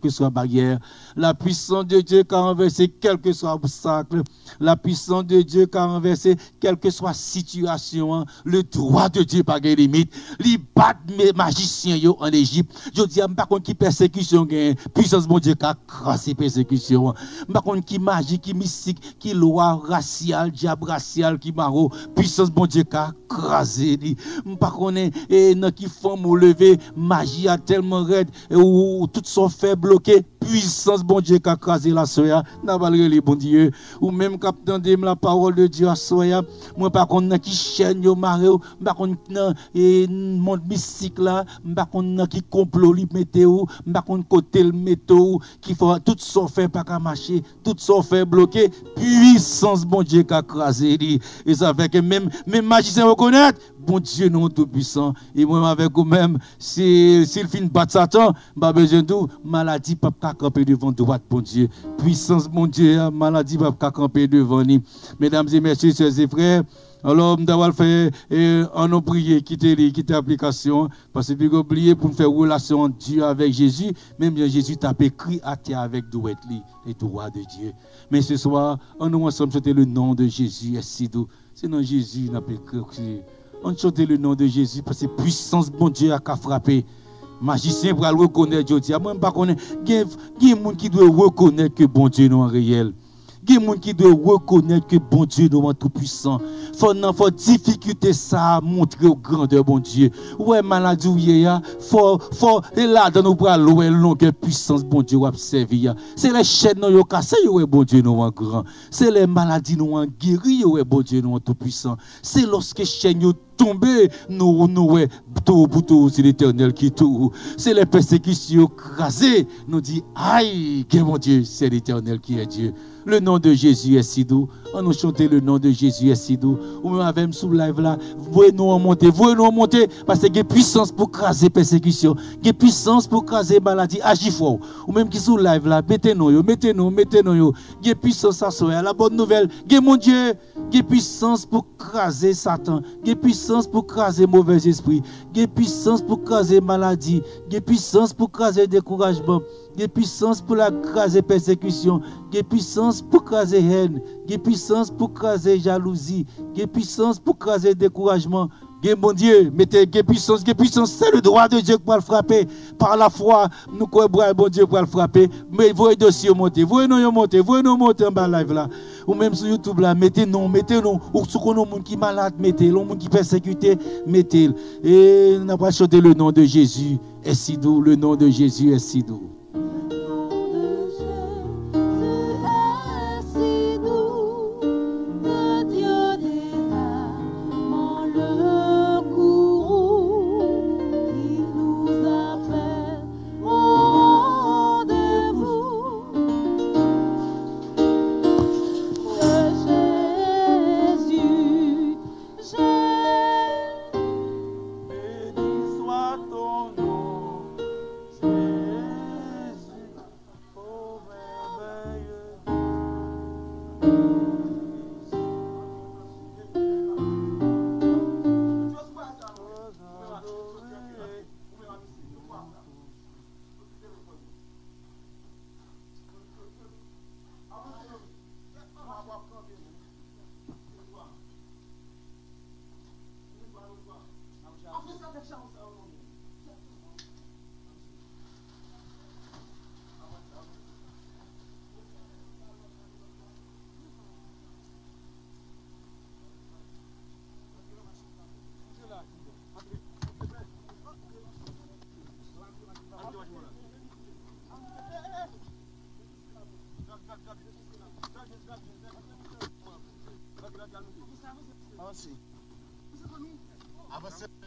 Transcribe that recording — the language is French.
que soit barrière. La puissance de Dieu qui a renversé quel que soit obstacle. La puissance de Dieu qui a renversé quelle que soit situation. Le droit de Dieu pas de limite. Les bat mes magiciens en Égypte. Je dis, par contre, qui persécution gagne. Puissance de Dieu qui a crasé persécution. Par contre, qui magie, qui mystique, qui loi raciale, diable racial, qui maro. Puissance de Dieu qui a crasé. Par contre, qui font me lever, magie a tellement raide, ou tout son fait bloqué, puissance bon Dieu qui a crasé la soya, n'a pas le bon Dieu, ou même qui a la parole de Dieu à soya, moi par contre qui chaîne yo maré, par contre et monde mystique là, par contre qui complot li météo, par contre côté le météo, qui faut tout son fait pas qu'à marcher, tout son fait bloqué, puissance bon Dieu qui a crasé, et ça fait que même magicien reconnaître bon Dieu non tout puissant et moi avec vous-même s'il fin battre Satan pas besoin de tout maladie pas camper devant droite bon Dieu puissance mon Dieu maladie pas camper devant nous mesdames et messieurs chers et frères alors d'avoir fait on a prié quitter l'application parce que vous oublié pour faire relation entre Dieu avec Jésus même Jésus t'a écrit à terre avec douette les droits de Dieu mais ce soir on nous ensemble chanter le nom de Jésus est si doux c'est non Jésus n'a pas écrit. On chante le nom de Jésus parce que puissance bon Dieu a frappé. Magicien pour le reconnaître, je dis, moi, je ne sais pas, il y a des gens qui doivent reconnaître que bon Dieu est réel. Il y a des gens qui doivent reconnaître que bon Dieu est tout puissant. Il faut difficulté ça montrer au grandeur bon Dieu. Ouais, maladie, il faut là dans nos bras, longue puissance bon Dieu observer. C'est les chaînes qui ont cassé, bon Dieu nous grand. C'est les maladies nous ont guéri, bon Dieu nous tout puissant. C'est lorsque les chaînes tombé, nous, tout pour tout, c'est l'Éternel qui tout. C'est les persécutions crasées, nous dit, aïe, que mon Dieu, c'est l'Éternel qui est Dieu. Le nom de Jésus est si doux. On nous chante le nom de Jésus est si doux. Ou même avec sous live là, voyez-nous monter, parce qu'il y a puissance pour craser persécution, il y a puissance pour craser maladie, agis fort. Ou même qui sous live là, mettez-nous, il y a puissance à soi. La bonne nouvelle, il y a mon Dieu, il y a puissance pour craser Satan, il y a puissance pour craser mauvais esprit, il y a puissance pour craser maladie, il y a puissance pour craser découragement, il y a puissance pour la craser persécution, il y a puissance pour craser haine, il y a puissance pour craser jalousie, il y a puissance pour craser découragement. Mon Dieu, mettez puissance, c'est le droit de Dieu qui va le frapper. Par la foi, nous croyons bon Dieu pour le frapper. Mais voyez dossier monter, voyez-nous monter en bas live là. Ou même sur YouTube là, mettez-nous. Ou sur les gens qui sont malades, mettez. Les gens qui sont persécutés, mettez. Et nous avons chanté le nom de Jésus est si doux, le nom de Jésus est si doux. Avancez, avancez.